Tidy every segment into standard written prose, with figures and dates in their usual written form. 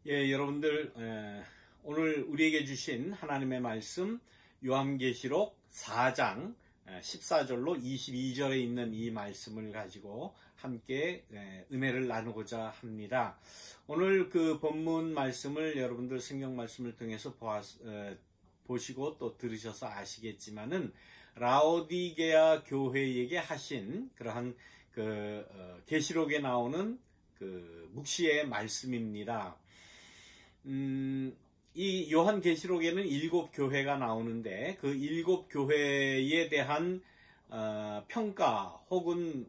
여러분들 오늘 우리에게 주신 하나님의 말씀 요한계시록 4장 14절로 22절에 있는 이 말씀을 가지고 함께 은혜를 나누고자 합니다. 오늘 그 본문 말씀을 여러분들 성경 말씀을 통해서 보시고 또 들으셔서 아시겠지만은 라오디게아 교회에게 하신 그러한 계시록에 나오는 그 묵시의 말씀입니다. 이 요한계시록에는 7교회가 나오는데 그 7교회에 대한 평가 혹은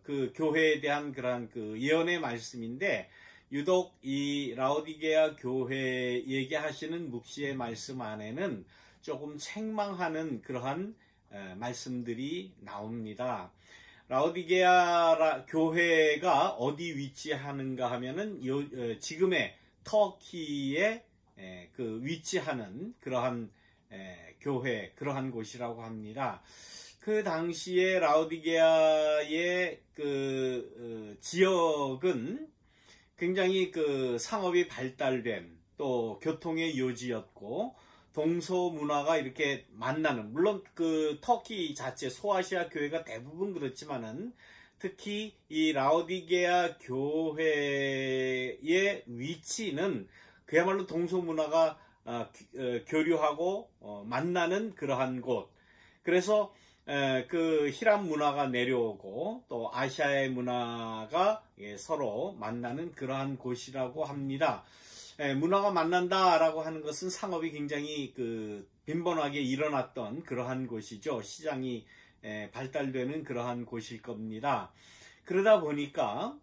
그 교회에 대한 그러한 그 예언의 말씀인데 유독 이 라오디게아 교회에게 하시는 묵시의 말씀 안에는 조금 책망하는 그러한 말씀들이 나옵니다. 라오디게아 교회가 어디 위치하는가 하면은 지금의 터키에 그 위치하는 그러한 교회, 그러한 곳이라고 합니다. 그 당시에 라오디게아의 그 지역은 굉장히 그 상업이 발달된 또 교통의 요지였고 동서 문화가 이렇게 만나는, 물론 그 터키 자체 소아시아 교회가 대부분 그렇지만은 특히 이 라오디게아 교회의 위치는 그야말로 동서 문화가 교류하고 만나는 그러한 곳. 그래서 그 히람 문화가 내려오고 또 아시아의 문화가 서로 만나는 그러한 곳이라고 합니다. 문화가 만난다라고 하는 것은 상업이 굉장히 그 빈번하게 일어났던 그러한 곳이죠. 시장이 발달되는 그러한 곳일 겁니다. 그러다 보니까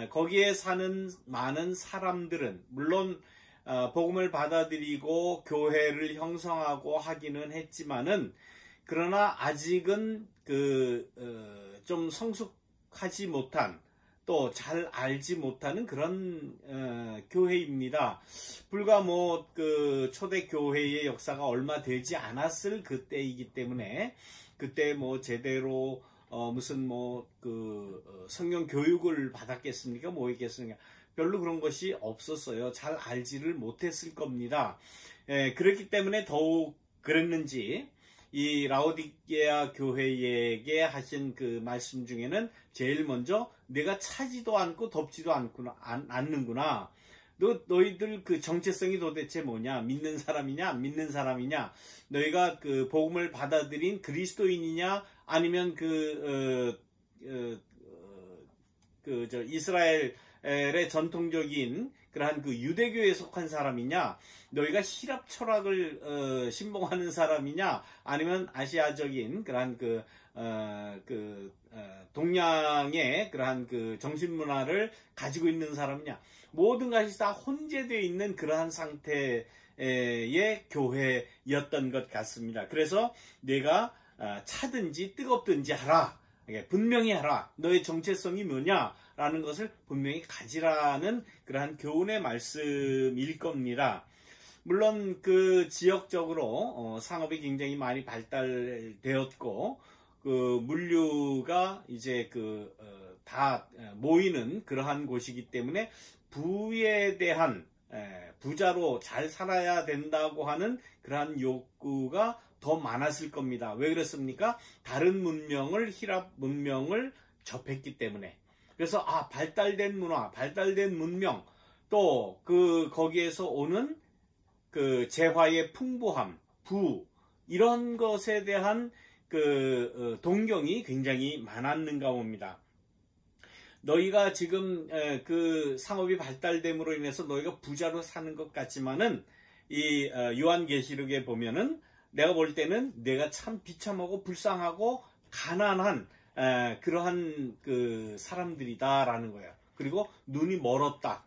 거기에 사는 많은 사람들은 물론 복음을 받아들이고 교회를 형성하고 하기는 했지만은 그러나 아직은 좀 성숙하지 못한 또 잘 알지 못하는 그런 교회입니다. 불과 그 초대 교회의 역사가 얼마 되지 않았을 그때이기 때문에 그때 제대로 무슨 성경 교육을 받았겠습니까? 뭐 있겠습니까? 별로 그런 것이 없었어요. 잘 알지를 못했을 겁니다. 그렇기 때문에 더욱 그랬는지 이 라오디게아 교회에게 하신 그 말씀 중에는 제일 먼저 내가 차지도 않고 덥지도 않는구나. 너희들 그 정체성이 도대체 뭐냐? 믿는 사람이냐? 안 믿는 사람이냐? 너희가 그 복음을 받아들인 그리스도인이냐? 아니면 이스라엘의 전통적인 그러한 그 유대교에 속한 사람이냐? 너희가 시랍 철학을 신봉하는 사람이냐? 아니면 아시아적인 그러한 동양의 그러한 그 정신 문화를 가지고 있는 사람이냐? 모든 것이 다 혼재되어 있는 그러한 상태의 교회였던 것 같습니다. 그래서 내가 차든지 뜨겁든지 하라. 분명히 하라. 너의 정체성이 뭐냐라는 것을 분명히 가지라는 그러한 교훈의 말씀일 겁니다. 물론 그 지역적으로 상업이 굉장히 많이 발달되었고 그 물류가 이제 다 모이는 그러한 곳이기 때문에 부에 대한 부자로 잘 살아야 된다고 하는 그러한 욕구가 더 많았을 겁니다. 왜 그렇습니까? 다른 문명을, 히랍 문명을 접했기 때문에. 그래서 발달된 문화, 발달된 문명, 또 거기에서 오는 그 재화의 풍부함, 이런 것에 대한 동경이 굉장히 많았는가 봅니다. 너희가 지금 그 상업이 발달됨으로 인해서 너희가 부자로 사는 것 같지만은 이 요한계시록에 보면은 내가 볼 때는 내가 참 비참하고 불쌍하고 가난한 그러한 그 사람들이다라는 거예요. 그리고 눈이 멀었다.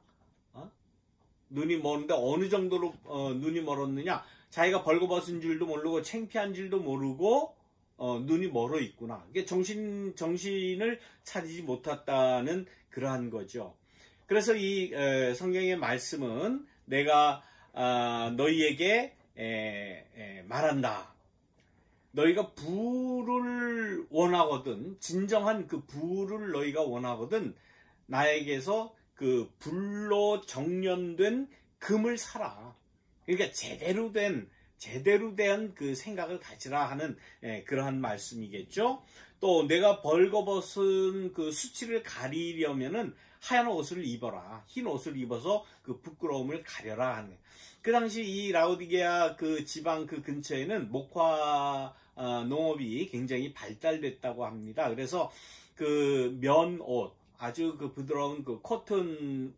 눈이 멀는데 어느 정도로 눈이 멀었느냐? 자기가 벌거벗은 줄도 모르고 창피한 줄도 모르고 눈이 멀어 있구나. 이게 정신을 차리지 못했다는 그러한 거죠. 그래서 이 성경의 말씀은 내가 너희에게 말한다. 너희가 부를 원하거든, 진정한 그 부를 너희가 원하거든 나에게서 그 불로 정련된 금을 사라. 그러니까 제대로 된 그 생각을 가지라 하는 그러한 말씀이겠죠. 또 내가 벌거벗은 그 수치를 가리려면은 하얀 옷을 입어라. 흰 옷을 입어서 그 부끄러움을 가려라 하는. 그 당시 이 라오디게아 그 지방 그 근처에는 목화 농업이 굉장히 발달됐다고 합니다. 그래서 그 면옷, 아주 그 부드러운 그 코튼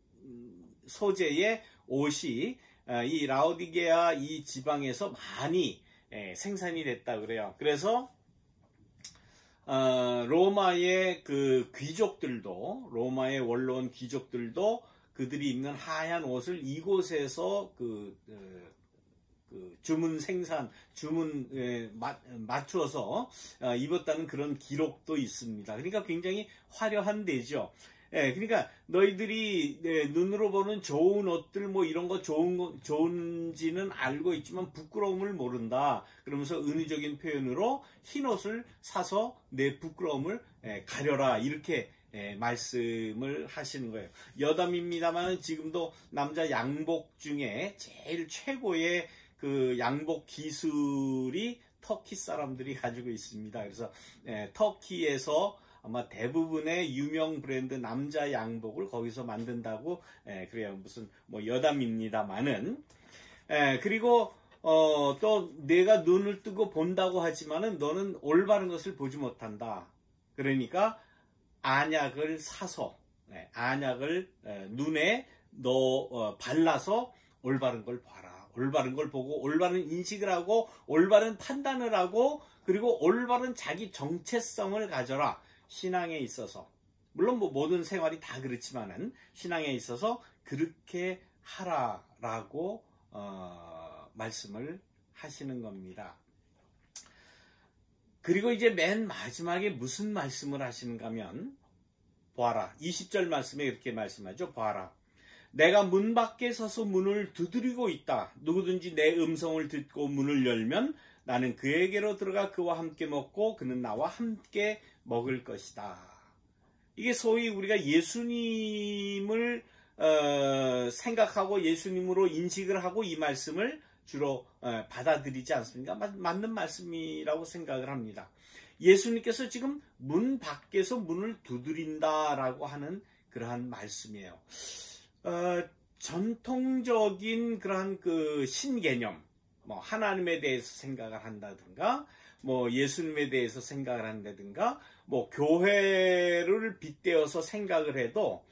소재의 옷이 이 라오디게아 이 지방에서 많이 생산이 됐다 그래요. 그래서 로마의 그 귀족들도, 로마의 원로원 귀족들도 그들이 입는 하얀 옷을 이곳에서 맞추어서 입었다는 그런 기록도 있습니다. 그러니까 굉장히 화려한 데죠. 그러니까 너희들이 눈으로 보는 좋은 옷들 뭐 이런 거 좋은지는 알고 있지만 부끄러움을 모른다. 그러면서 은유적인 표현으로 흰 옷을 사서 내 부끄러움을 가려라. 이렇게 말씀을 하시는 거예요. 여담입니다만 지금도 남자 양복 중에 제일 최고의 그 양복 기술이 터키 사람들이 가지고 있습니다. 그래서 터키에서 아마 대부분의 유명 브랜드 남자 양복을 거기서 만든다고 그래요. 무슨 뭐 여담입니다만은 그리고 또 내가 눈을 뜨고 본다고 하지만은 너는 올바른 것을 보지 못한다. 그러니까 안약을 사서 안약을 눈에 발라서 올바른 걸 봐라. 올바른 걸 보고 올바른 인식을 하고 올바른 판단을 하고 그리고 올바른 자기 정체성을 가져라. 신앙에 있어서 물론 뭐 모든 생활이 다 그렇지만은 신앙에 있어서 그렇게 하라라고 말씀을 하시는 겁니다. 그리고 이제 맨 마지막에 무슨 말씀을 하시는가 하면 보아라. 20절 말씀에 이렇게 말씀하죠. 보아라. 내가 문 밖에 서서 문을 두드리고 있다. 누구든지 내 음성을 듣고 문을 열면 나는 그에게로 들어가 그와 함께 먹고 그는 나와 함께 먹을 것이다. 이게 소위 우리가 예수님을 생각하고 예수님으로 인식을 하고 이 말씀을 주로 받아들이지 않습니까? 맞는 말씀이라고 생각을 합니다. 예수님께서 지금 문 밖에서 문을 두드린다라고 하는 그러한 말씀이에요. 전통적인 그러한 그 신개념, 뭐 하나님에 대해서 생각을 한다든가, 뭐 예수님에 대해서 생각을 한다든가, 뭐 교회를 빗대어서 생각을 해도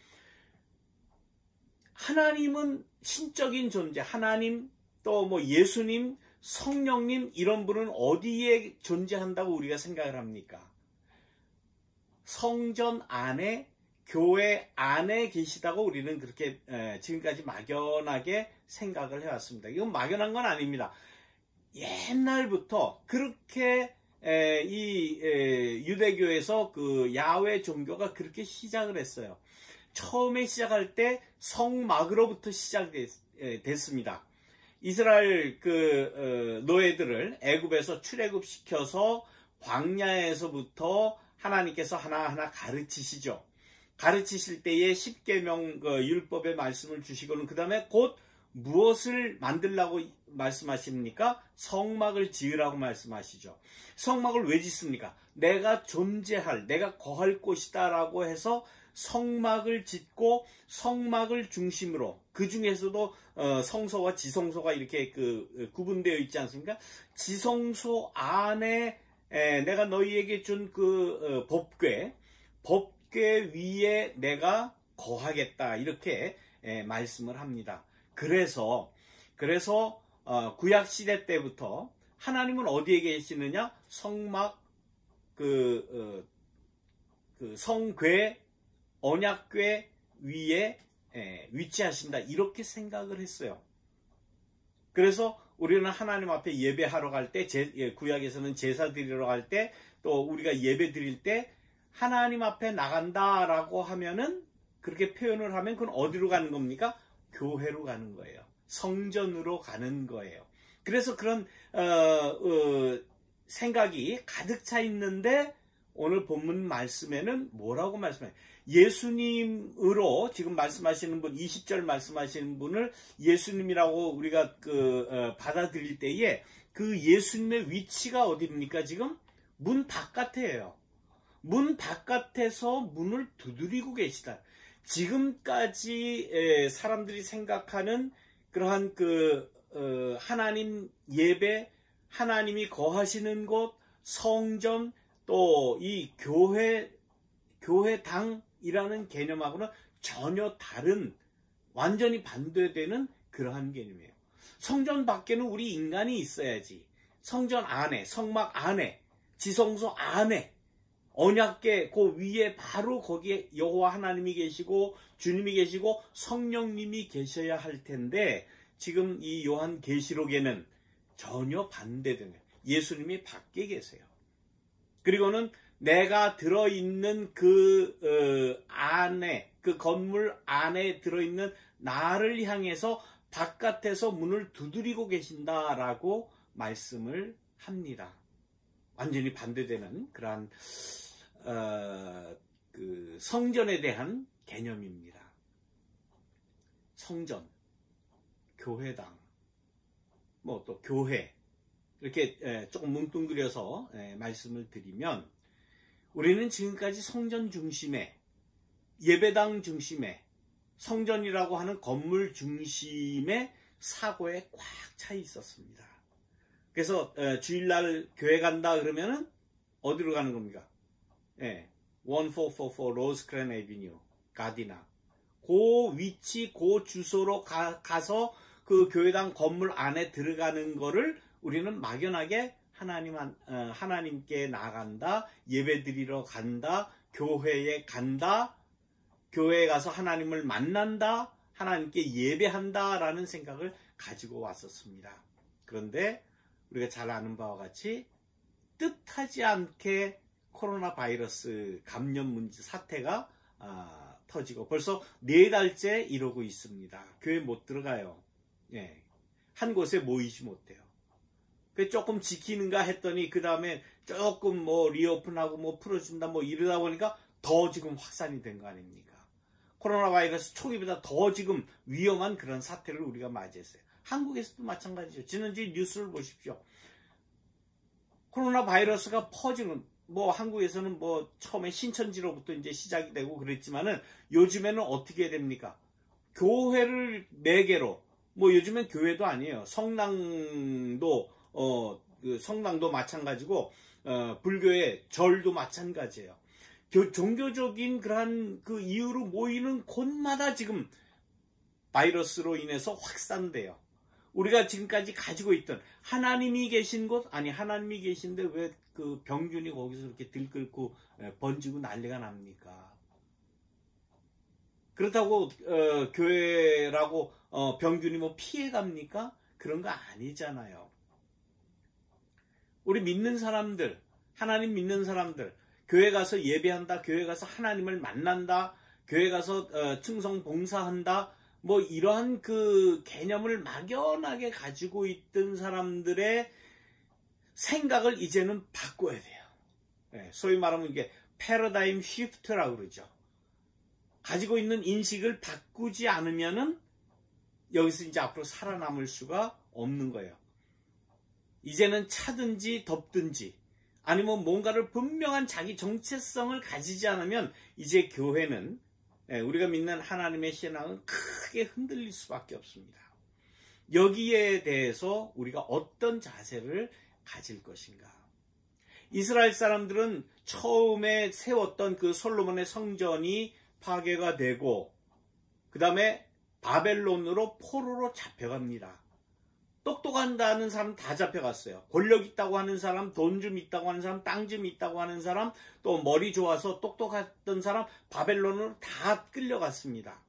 하나님은 신적인 존재, 하나님 또 뭐 예수님, 성령님 이런 분은 어디에 존재한다고 우리가 생각을 합니까? 성전 안에 교회 안에 계시다고 우리는 그렇게 지금까지 막연하게 생각을 해왔습니다. 이건 막연한 건 아닙니다. 옛날부터 그렇게 이 유대교에서 그 야훼 종교가 그렇게 시작을 했어요. 처음에 시작할 때 성막으로부터 시작됐습니다. 이스라엘 그 노예들을 애굽에서 출애굽시켜서 광야에서부터 하나님께서 하나하나 가르치시죠. 가르치실 때에 십계명 율법의 말씀을 주시고는 그 다음에 곧 무엇을 만들라고 말씀하십니까? 성막을 지으라고 말씀하시죠. 성막을 왜 짓습니까? 내가 존재할, 내가 거할 곳이다 라고 해서 성막을 짓고 성막을 중심으로 그 중에서도 성소와 지성소가 이렇게 구분되어 있지 않습니까? 지성소 안에 내가 너희에게 준 그 법궤 위에 내가 거하겠다 이렇게 말씀을 합니다. 그래서 구약 시대 때부터 하나님은 어디에 계시느냐? 성막 성궤 언약궤 위에 위치하신다 이렇게 생각을 했어요. 그래서 우리는 하나님 앞에 예배하러 갈 때 구약에서는 제사 드리러 갈 때 또 우리가 예배 드릴 때 하나님 앞에 나간다라고 하면은 그렇게 표현을 하면 그건 어디로 가는 겁니까? 교회로 가는 거예요. 성전으로 가는 거예요. 그래서 그런 생각이 가득 차 있는데 오늘 본문 말씀에는 뭐라고 말씀해요? 예수님으로 지금 말씀하시는 분, 20절 말씀하시는 분을 예수님이라고 우리가 받아들일 때에 그 예수님의 위치가 어디입니까? 지금 문 바깥에요. 문 바깥에서 문을 두드리고 계시다. 지금까지 사람들이 생각하는 그러한 하나님 예배, 하나님이 거하시는 곳, 성전, 또 이 교회당이라는 개념하고는 전혀 다른, 완전히 반대되는 그러한 개념이에요. 성전 밖에는 우리 인간이 있어야지. 성전 안에, 성막 안에, 지성소 안에, 언약궤 그 위에 바로 거기에 여호와 하나님이 계시고 주님이 계시고 성령님이 계셔야 할 텐데, 지금 이 요한계시록에는 전혀 반대되는 거예요. 예수님이 밖에 계세요. 그리고는 내가 들어있는 안에, 그 건물 안에 들어있는 나를 향해서 바깥에서 문을 두드리고 계신다라고 말씀을 합니다. 완전히 반대되는 그러한 성전에 대한 개념입니다. 성전, 교회당, 뭐 또 교회, 이렇게 조금 뭉뚱그려서 말씀을 드리면, 우리는 지금까지 성전 중심의, 예배당 중심의, 성전이라고 하는 건물 중심의 사고에 꽉 차 있었습니다. 그래서 주일날 교회 간다 그러면은 어디로 가는 겁니까? 1444 로즈크랜 애비뉴 가디나, 그 위치, 그 주소로 가서 그 교회당 건물 안에 들어가는 거를 우리는 막연하게 하나님께 나간다, 예배드리러 간다, 교회에 간다, 교회에 가서 하나님을 만난다, 하나님께 예배한다라는 생각을 가지고 왔었습니다. 그런데 우리가 잘 아는 바와 같이 뜻하지 않게 코로나 바이러스 감염 문제 사태가 터지고 벌써 4달째 이러고 있습니다. 교회 못 들어가요. 한 곳에 모이지 못해요. 조금 지키는가 했더니 그 다음에 조금 뭐 리오픈하고 뭐 풀어준다 뭐 이러다 보니까 더 지금 확산이 된 거 아닙니까? 코로나 바이러스 초기보다 더 지금 위험한 그런 사태를 우리가 맞이했어요. 한국에서도 마찬가지죠. 지난주에 뉴스를 보십시오. 코로나 바이러스가 퍼지는, 뭐 한국에서는 뭐 처음에 신천지로부터 이제 시작이 되고 그랬지만은 요즘에는 어떻게 됩니까? 교회를 매개로, 뭐 요즘엔 교회도 아니에요. 성당도 성당도 마찬가지고 불교의 절도 마찬가지예요. 종교적인 그러한 그 이유로 모이는 곳마다 지금 바이러스로 인해서 확산돼요. 우리가 지금까지 가지고 있던 하나님이 계신 곳, 아니 하나님이 계신데 왜 그 병균이 거기서 이렇게 들끓고 번지고 난리가 납니까? 그렇다고 교회라고 병균이 뭐 피해갑니까? 그런 거 아니잖아요. 우리 믿는 사람들, 하나님 믿는 사람들, 교회 가서 예배한다, 교회 가서 하나님을 만난다, 교회 가서 충성 봉사한다, 뭐 이러한 그 개념을 막연하게 가지고 있던 사람들의 생각을 이제는 바꿔야 돼요. 소위 말하면 이게 패러다임 시프트라고 그러죠. 가지고 있는 인식을 바꾸지 않으면은 여기서 이제 앞으로 살아남을 수가 없는 거예요. 이제는 차든지 덥든지 아니면 뭔가를 분명한 자기 정체성을 가지지 않으면 이제 교회는, 우리가 믿는 하나님의 신앙은 크게 흔들릴 수밖에 없습니다. 여기에 대해서 우리가 어떤 자세를 가질 것인가? 이스라엘 사람들은 처음에 세웠던 그 솔로몬의 성전이 파괴가 되고 그 다음에 바벨론으로 포로로 잡혀갑니다. 똑똑한다는 사람 다 잡혀갔어요. 권력 있다고 하는 사람, 돈 좀 있다고 하는 사람, 땅 좀 있다고 하는 사람, 또 머리 좋아서 똑똑했던 사람 바벨론으로 다 끌려갔습니다.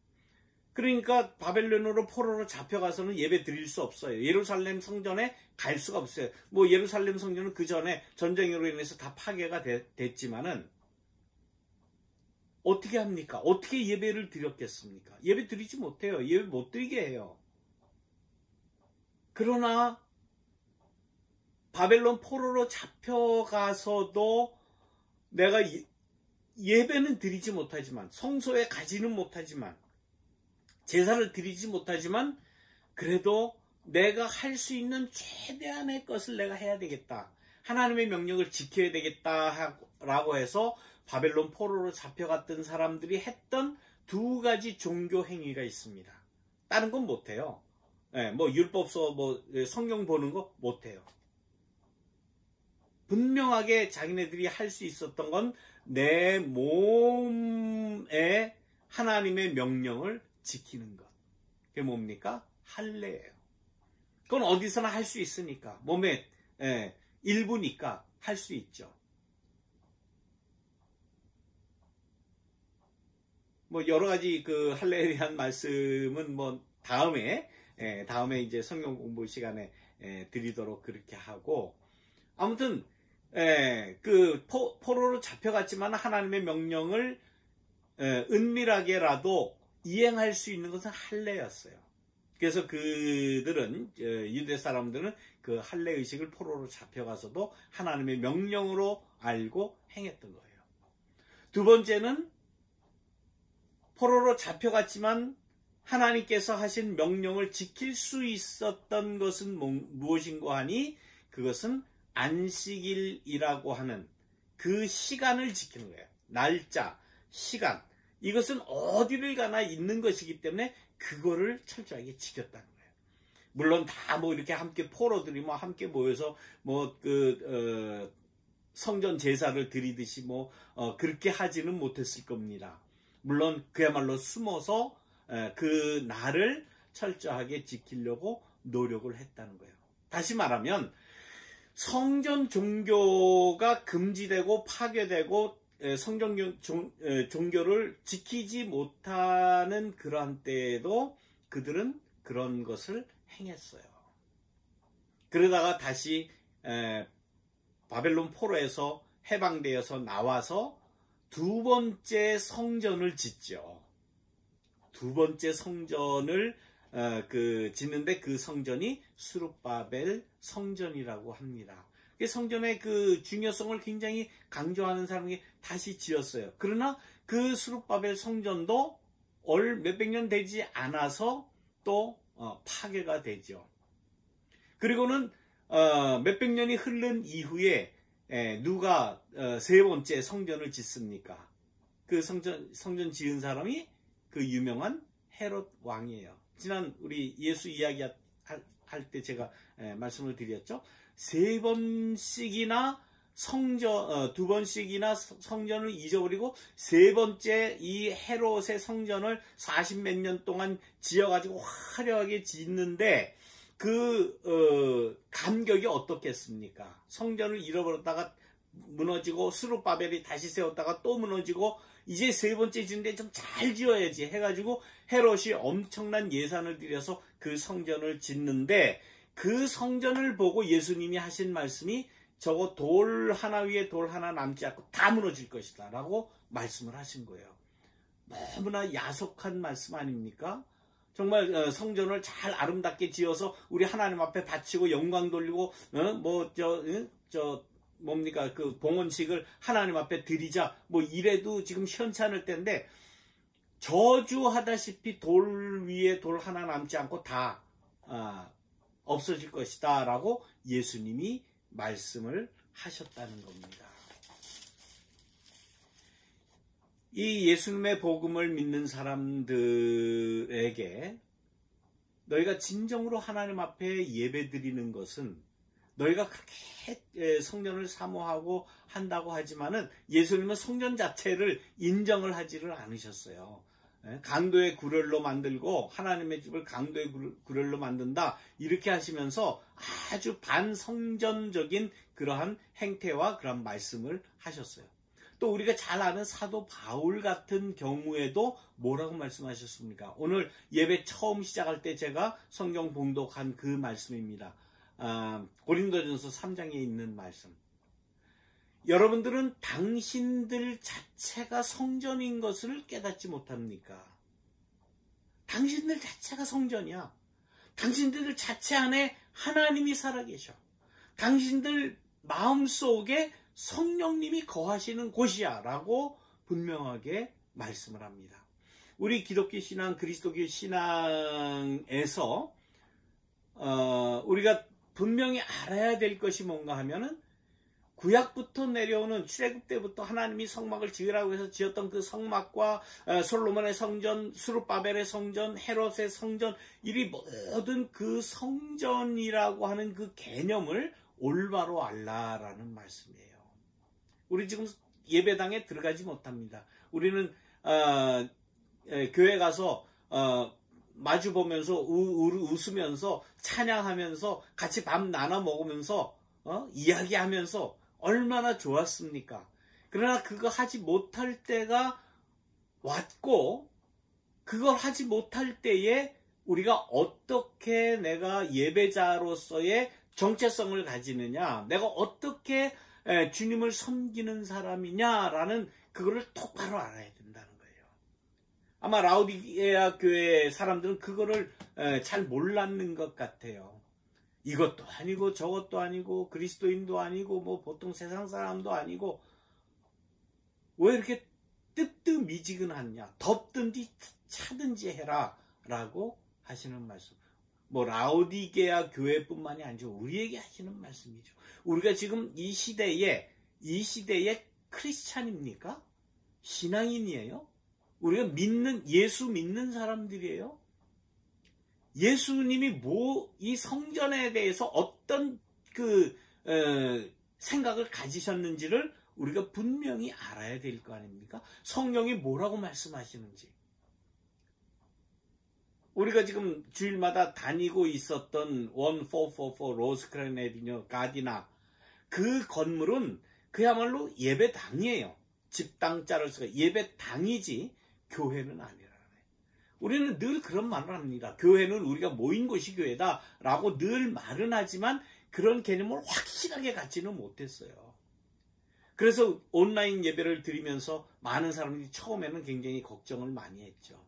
그러니까 바벨론으로 포로로 잡혀가서는 예배 드릴 수 없어요. 예루살렘 성전에 갈 수가 없어요. 뭐 예루살렘 성전은 그 전에 전쟁으로 인해서 다 파괴가 됐지만은 어떻게 합니까? 어떻게 예배를 드렸겠습니까? 예배 드리지 못해요. 예배 못 드리게 해요. 그러나 바벨론 포로로 잡혀가서도 내가 예배는 드리지 못하지만, 성소에 가지는 못하지만, 제사를 드리지 못하지만, 그래도 내가 할 수 있는 최대한의 것을 내가 해야 되겠다. 하나님의 명령을 지켜야 되겠다라고 해서 바벨론 포로로 잡혀갔던 사람들이 했던 두 가지 종교 행위가 있습니다. 다른 건 못해요. 뭐 율법서, 뭐 성경 보는 거 못해요. 분명하게 자기네들이 할 수 있었던 건 내 몸에 하나님의 명령을 지키는 것. 그게 뭡니까? 할례예요. 그건 어디서나 할 수 있으니까. 몸의 일부니까 할 수 있죠. 뭐 여러 가지 그 할례에 대한 말씀은 뭐 다음에 이제 성경 공부 시간에 드리도록 그렇게 하고, 아무튼 그 포로로 잡혀갔지만 하나님의 명령을 은밀하게라도 이행할 수 있는 것은 할례였어요. 그래서 그들은, 유대 사람들은 그 할례 의식을 포로로 잡혀가서도 하나님의 명령으로 알고 행했던 거예요. 두 번째는 포로로 잡혀갔지만 하나님께서 하신 명령을 지킬 수 있었던 것은 무엇인가 하니, 그것은 안식일이라고 하는 그 시간을 지키는 거예요. 날짜, 시간. 이것은 어디를 가나 있는 것이기 때문에 그거를 철저하게 지켰다는 거예요. 물론 다 뭐 이렇게 함께 포로들이 뭐 함께 모여서 뭐 성전 제사를 드리듯이 뭐 그렇게 하지는 못했을 겁니다. 물론 그야말로 숨어서 그 날을 철저하게 지키려고 노력을 했다는 거예요. 다시 말하면 성전 종교가 금지되고 파괴되고 성전 종교를 지키지 못하는 그러한 때에도 그들은 그런 것을 행했어요. 그러다가 다시 바벨론 포로에서 해방되어서 나와서 두 번째 성전을 짓죠. 두 번째 성전을 짓는데 그 성전이 스룹바벨 성전이라고 합니다. 성전의 그 중요성을 굉장히 강조하는 사람이 다시 지었어요. 그러나 그 스룹바벨 성전도 몇백 년 되지 않아서 또 파괴가 되죠. 그리고는 몇백 년이 흐른 이후에 누가 세 번째 성전을 짓습니까? 그 성전 지은 사람이 그 유명한 헤롯 왕이에요. 지난 우리 예수 이야기 할 때 제가 말씀을 드렸죠. 세 번씩이나 두 번씩이나 성전을 잊어버리고 세 번째 이 헤롯의 성전을 40몇 년 동안 지어가지고 화려하게 짓는데 그 감격이 어떻겠습니까? 성전을 잃어버렸다가 무너지고 스룹바벨이 다시 세웠다가 또 무너지고 이제 세 번째 짓는데 좀 잘 지어야지 해가지고 헤롯이 엄청난 예산을 들여서 그 성전을 짓는데, 그 성전을 보고 예수님이 하신 말씀이 저거 돌 하나 위에 돌 하나 남지 않고 다 무너질 것이다 라고 말씀을 하신 거예요. 너무나 야속한 말씀 아닙니까? 정말 성전을 잘 아름답게 지어서 우리 하나님 앞에 바치고 영광 돌리고 뭡니까 그 봉헌식을 하나님 앞에 드리자 뭐 이래도 지금 현찮을 때인데, 저주하다시피 돌 위에 돌 하나 남지 않고 다 없어질 것이다 라고 예수님이 말씀을 하셨다는 겁니다. 이 예수님의 복음을 믿는 사람들에게 너희가 진정으로 하나님 앞에 예배드리는 것은, 너희가 그렇게 성전을 사모하고 한다고 하지만은 예수님은 성전 자체를 인정을 하지를 않으셨어요. 강도의 구렬로 만들고 하나님의 집을 강도의 구렬로 만든다 이렇게 하시면서 아주 반성전적인 그러한 행태와 그런 말씀을 하셨어요. 또 우리가 잘 아는 사도 바울 같은 경우에도 뭐라고 말씀하셨습니까? 오늘 예배 처음 시작할 때 제가 성경 봉독한 그 말씀입니다. 고린도전서 3장에 있는 말씀. 여러분들은 당신들 자체가 성전인 것을 깨닫지 못합니까? 당신들 자체가 성전이야. 당신들 자체 안에 하나님이 살아계셔. 당신들 마음속에 성령님이 거하시는 곳이야 라고 분명하게 말씀을 합니다. 우리 기독교 신앙, 그리스도교 신앙에서 우리가 분명히 알아야 될 것이 뭔가 하면은 구약부터 내려오는 출애굽 때부터 하나님이 성막을 지으라고 해서 지었던 그 성막과 솔로몬의 성전, 스룹바벨의 성전, 헤롯의 성전, 이 모든 그 성전이라고 하는 그 개념을 올바로 알라라는 말씀이에요. 우리 지금 예배당에 들어가지 못합니다. 우리는 교회 가서 마주 보면서 웃으면서 찬양하면서 같이 밥 나눠 먹으면서 이야기하면서 얼마나 좋았습니까? 그러나 그거 하지 못할 때가 왔고, 그걸 하지 못할 때에 우리가 어떻게 내가 예배자로서의 정체성을 가지느냐, 내가 어떻게 주님을 섬기는 사람이냐라는 그거를 똑바로 알아야 된다는 거예요. 아마 라오디게아 교회 사람들은 그거를 잘 몰랐는 것 같아요. 이것도 아니고 저것도 아니고 그리스도인도 아니고 뭐 보통 세상 사람도 아니고 왜 이렇게 뜨뜻미지근하냐, 덥든지 차든지 해라 라고 하시는 말씀. 뭐 라오디게아 교회뿐만이 아니죠. 우리에게 하시는 말씀이죠. 우리가 지금 이 시대에 크리스찬입니까? 신앙인이에요? 우리가 예수 믿는 사람들이에요? 예수님이 이 성전에 대해서 어떤 생각을 가지셨는지를 우리가 분명히 알아야 될 거 아닙니까? 성경이 뭐라고 말씀하시는지. 우리가 지금 주일마다 다니고 있었던 1444 로스크랜 애비뉴 가디나, 그 건물은 그야말로 예배당이에요. 집당자를 써서 예배당이지 교회는 아니라. 우리는 늘 그런 말을 합니다. 교회는 우리가 모인 곳이 교회다라고 늘 말은 하지만 그런 개념을 확실하게 갖지는 못했어요. 그래서 온라인 예배를 드리면서 많은 사람들이 처음에는 굉장히 걱정을 많이 했죠.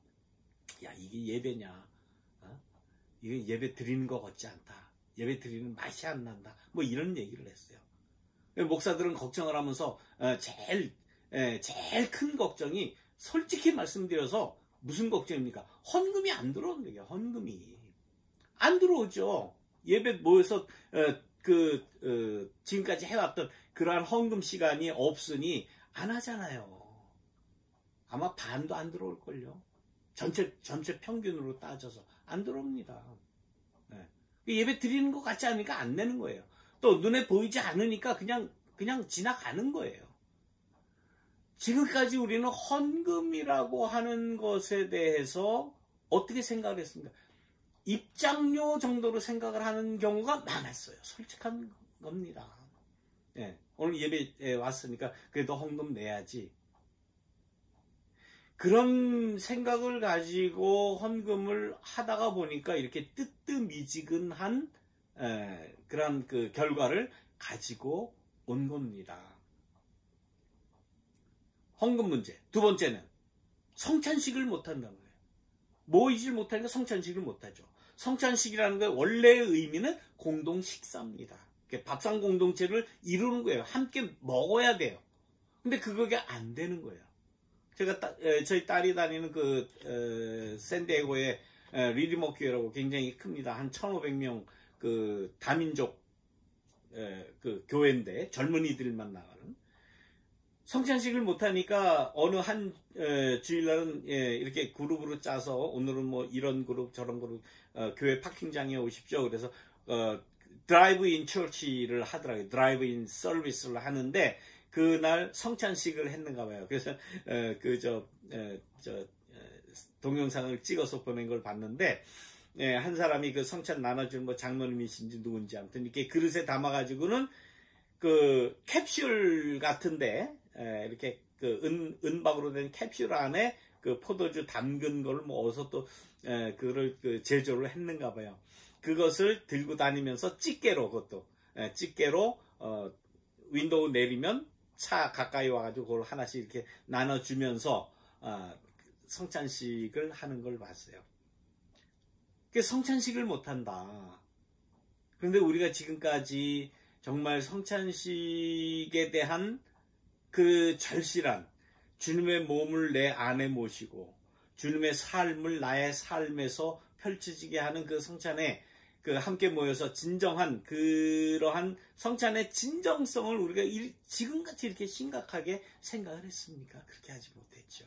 야, 이게 예배냐? 이게 예배 드리는 것 같지 않다. 예배 드리는 맛이 안 난다. 뭐 이런 얘기를 했어요. 목사들은 걱정을 하면서 제일 큰 걱정이, 솔직히 말씀드려서 무슨 걱정입니까? 헌금이 안 들어오는 거예요. 헌금이 안 들어오죠. 예배 모여서 지금까지 해왔던 그러한 헌금 시간이 없으니 안 하잖아요. 아마 반도 안 들어올걸요. 전체 평균으로 따져서 안 들어옵니다. 네. 예배 드리는 것 같지 않으니까 안 내는 거예요. 또 눈에 보이지 않으니까 그냥 지나가는 거예요. 지금까지 우리는 헌금이라고 하는 것에 대해서 어떻게 생각을 했습니까? 입장료 정도로 생각을 하는 경우가 많았어요. 솔직한 겁니다. 예, 오늘 예배에 왔으니까 그래도 헌금 내야지. 그런 생각을 가지고 헌금을 하다가 보니까 이렇게 뜨뜻미지근한 그런 결과를 가지고 온 겁니다. 헌금 문제. 두 번째는 성찬식을 못한다는 거예요. 모이질 못하니까 성찬식을 못하죠. 성찬식이라는 거의 원래의 의미는 공동 식사입니다. 밥상 공동체를 이루는 거예요. 함께 먹어야 돼요. 근데 그게 안 되는 거예요. 제가 저희 딸이 다니는 샌디에고의 리디머 교회라고 굉장히 큽니다. 한 1,500명 다민족 교회인데 젊은이들만 나가는. 성찬식을 못하니까 어느 한 주일날은 이렇게 그룹으로 짜서 오늘은 뭐 이런 그룹 저런 그룹 교회 파킹장에 오십시오. 그래서 드라이브인 처치를 하더라고요. 드라이브인 서비스를 하는데 그날 성찬식을 했는가 봐요. 그래서 동영상을 찍어서 보낸 걸 봤는데 한 사람이 그 성찬 나눠준 뭐 장로님이신지 누군지 아무튼 이렇게 그릇에 담아가지고는 캡슐 같은데 이렇게 은박으로 된 캡슐 안에 포도주 담근 걸 모아서 또 그걸 제조를 했는가 봐요. 그것을 들고 다니면서 집게로 윈도우 내리면 차 가까이 와가지고 그걸 하나씩 이렇게 나눠주면서 성찬식을 하는 걸 봤어요. 성찬식을 못한다. 그런데 우리가 지금까지 정말 성찬식에 대한 절실한 주님의 몸을 내 안에 모시고 주님의 삶을 나의 삶에서 펼쳐지게 하는 그 성찬에 그 함께 모여서 진정한 그러한 성찬의 진정성을 우리가 지금같이 이렇게 심각하게 생각을 했습니까? 그렇게 하지 못했죠.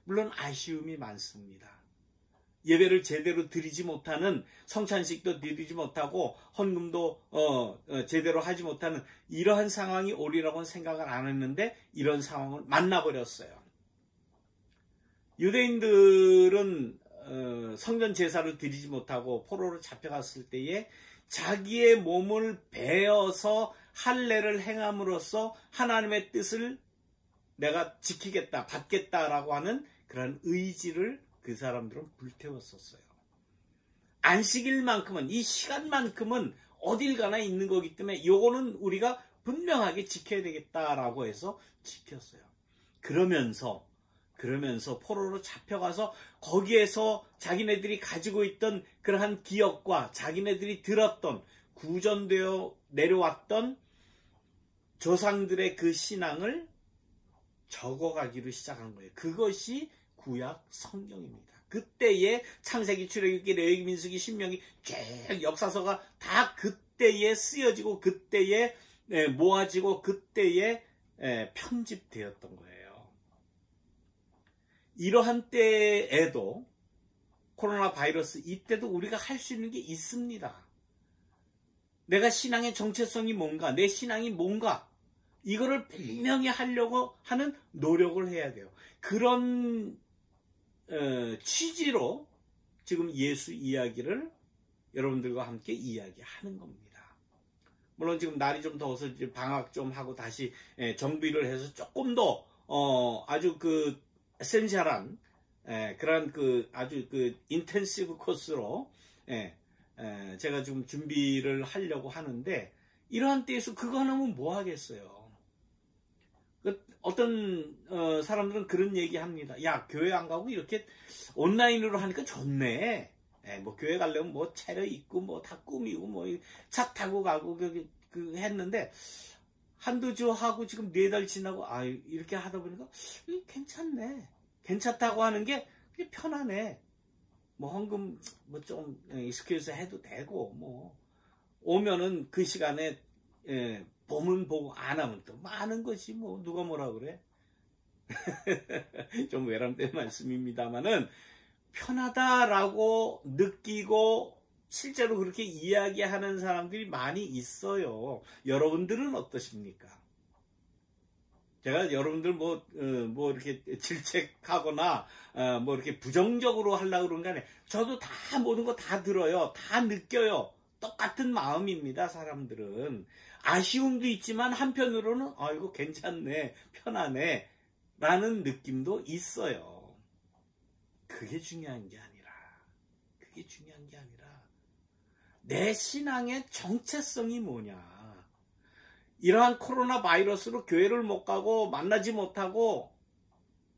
물론 아쉬움이 많습니다. 예배를 제대로 드리지 못하는, 성찬식도 드리지 못하고 헌금도 제대로 하지 못하는 이러한 상황이 오리라고는 생각을 안 했는데 이런 상황을 만나버렸어요. 유대인들은 성전 제사를 드리지 못하고 포로로 잡혀갔을 때에 자기의 몸을 베어서 할례를 행함으로써 하나님의 뜻을 내가 지키겠다, 받겠다라고 하는 그런 의지를 그 사람들은 불태웠었어요. 안식일만큼은, 이 시간만큼은 어딜 가나 있는 거기 때문에 요거는 우리가 분명하게 지켜야 되겠다라고 해서 지켰어요. 그러면서 포로로 잡혀가서 거기에서 자기네들이 가지고 있던 그러한 기억과 자기네들이 들었던 구전되어 내려왔던 조상들의 그 신앙을 적어가기로 시작한 거예요. 그것이 구약 성경입니다. 그때의 창세기, 출애굽기, 레위기, 민수기, 신명기 쭉 역사서가 다 그때에 쓰여지고 그때에 모아지고 그때에 편집되었던 거예요. 이러한 때에도 코로나 바이러스 이때도 우리가 할 수 있는 게 있습니다. 내가 신앙의 정체성이 뭔가, 내 신앙이 뭔가, 이거를 분명히 하려고 하는 노력을 해야 돼요. 그런 취지로 지금 예수 이야기를 여러분들과 함께 이야기하는 겁니다. 물론 지금 날이 좀 더워서 이제 방학 좀 하고 다시 정비를 해서 조금 더 아주 그 에센셜한 그런 그 아주 그 인텐시브 코스로 제가 지금 준비를 하려고 하는데, 이러한 때에서 그거 하면 뭐 하겠어요? 어떤 사람들은 그런 얘기 합니다. 야, 교회 안 가고 이렇게 온라인으로 하니까 좋네. 뭐 교회 가려면 뭐 차려 입고 뭐 다 꾸미고 뭐 차 타고 가고 그 했는데 한두 주 하고 지금 4달 지나고 이렇게 하다 보니까 괜찮네. 괜찮다고 하는 게 편하네. 뭐 헌금 뭐 좀 익스큐즈 해도 되고, 뭐 오면은 그 시간에 보면 보고 안 하면 또 많은 거지 뭐. 누가 뭐라 그래? 좀 외람된 말씀입니다만은 편하다라고 느끼고 실제로 그렇게 이야기하는 사람들이 많이 있어요. 여러분들은 어떠십니까? 제가 여러분들 뭐 이렇게 질책하거나 뭐 이렇게 부정적으로 하려고 그런 거 아니에요. 저도 다 모든 거 다 들어요. 다 느껴요. 똑같은 마음입니다. 사람들은 아쉬움도 있지만 한편으로는 이거 괜찮네, 편하네 라는 느낌도 있어요. 그게 중요한 게 아니라 내 신앙의 정체성이 뭐냐. 이러한 코로나 바이러스로 교회를 못 가고 만나지 못하고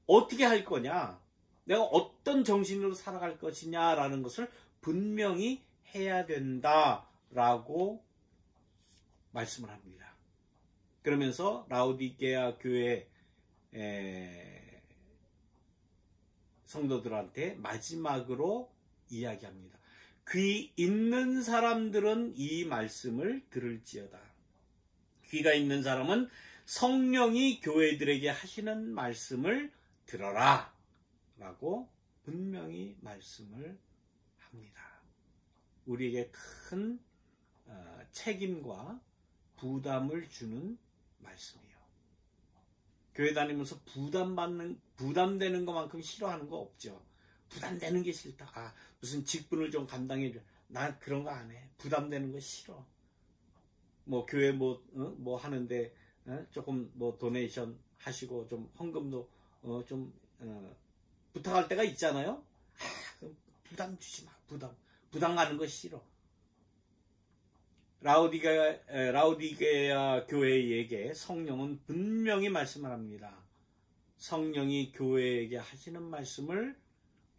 어떻게 할 거냐, 내가 어떤 정신으로 살아갈 것이냐라는 것을 분명히 해야 된다라고 말씀을 합니다. 그러면서 라오디게아 교회 성도들한테 마지막으로 이야기합니다. 귀 있는 사람들은 이 말씀을 들을지어다. 귀가 있는 사람은 성령이 교회들에게 하시는 말씀을 들어라 라고 분명히 말씀을 합니다. 우리에게 큰 책임과 부담을 주는 말씀이에요. 교회 다니면서 부담되는 것만큼 싫어하는 거 없죠. 부담되는 게 싫다. 무슨 직분을 좀 감당해 줘. 난 그런 거 안 해. 부담되는 거 싫어. 뭐 교회 뭐 하는데 조금 뭐 도네이션 하시고 좀 헌금도 좀 부탁할 때가 있잖아요. 그럼 부담 주지 마. 부담 가는 거 싫어. 라오디게아 교회에게 성령은 분명히 말씀을 합니다. 성령이 교회에게 하시는 말씀을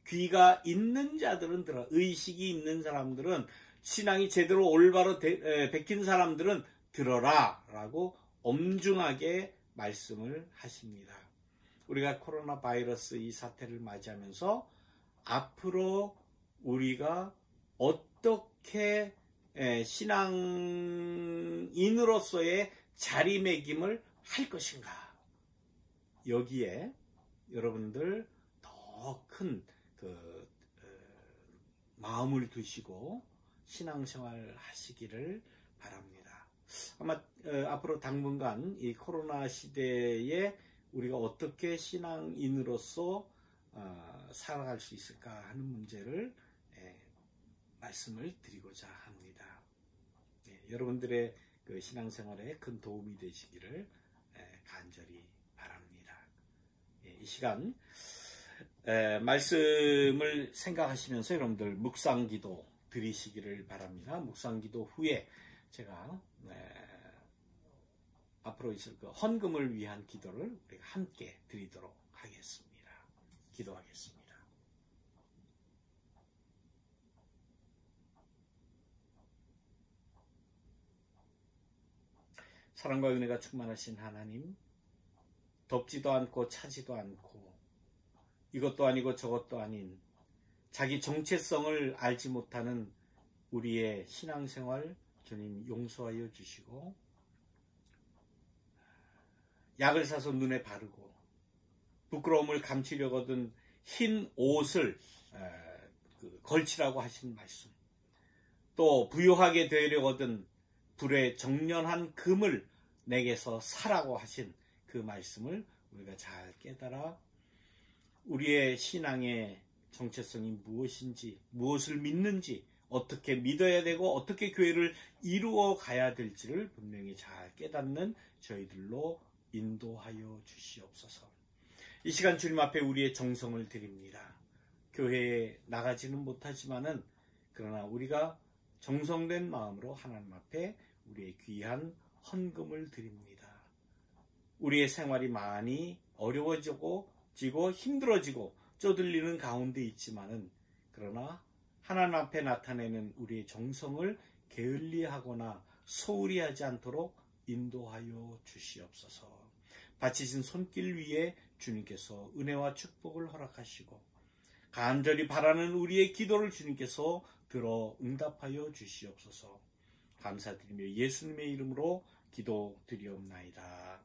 귀가 있는 자들은 들어. 의식이 있는 사람들은, 신앙이 제대로 올바로 베낀 사람들은 들어라 라고 엄중하게 말씀을 하십니다. 우리가 코로나 바이러스 이 사태를 맞이하면서 앞으로 우리가 어떻게 신앙인으로서의 자리매김을 할 것인가. 여기에 여러분들 더 큰 마음을 두시고 신앙생활 하시기를 바랍니다. 아마 앞으로 당분간 이 코로나 시대에 우리가 어떻게 신앙인으로서 살아갈 수 있을까 하는 문제를 말씀을 드리고자 합니다. 여러분들의 그 신앙생활에 큰 도움이 되시기를 간절히 바랍니다. 이 시간 말씀을 생각하시면서 여러분들 묵상기도 드리시기를 바랍니다. 묵상기도 후에 제가 앞으로 있을 그 헌금을 위한 기도를 우리가 함께 드리도록 하겠습니다. 기도하겠습니다. 사랑과 은혜가 충만하신 하나님, 덥지도 않고 차지도 않고 이것도 아니고 저것도 아닌 자기 정체성을 알지 못하는 우리의 신앙생활 주님 용서하여 주시고, 약을 사서 눈에 바르고 부끄러움을 감추려거든 흰 옷을 걸치라고 하신 말씀, 또 부유하게 되려거든 불에 정련한 금을 내게서 사라고 하신 그 말씀을 우리가 잘 깨달아 우리의 신앙의 정체성이 무엇인지, 무엇을 믿는지, 어떻게 믿어야 되고 어떻게 교회를 이루어 가야 될지를 분명히 잘 깨닫는 저희들로 인도하여 주시옵소서. 이 시간 주님 앞에 우리의 정성을 드립니다. 교회에 나가지는 못하지만은 그러나 우리가 정성된 마음으로 하나님 앞에 우리의 귀한 헌금을 드립니다. 우리의 생활이 많이 어려워지고 힘들어지고 쪼들리는 가운데 있지만은 그러나 하나님 앞에 나타내는 우리의 정성을 게을리하거나 소홀히 하지 않도록 인도하여 주시옵소서. 바치신 손길 위에 주님께서 은혜와 축복을 허락하시고 간절히 바라는 우리의 기도를 주님께서 들어 응답하여 주시옵소서. 감사드리며 예수님의 이름으로 기도드리옵나이다.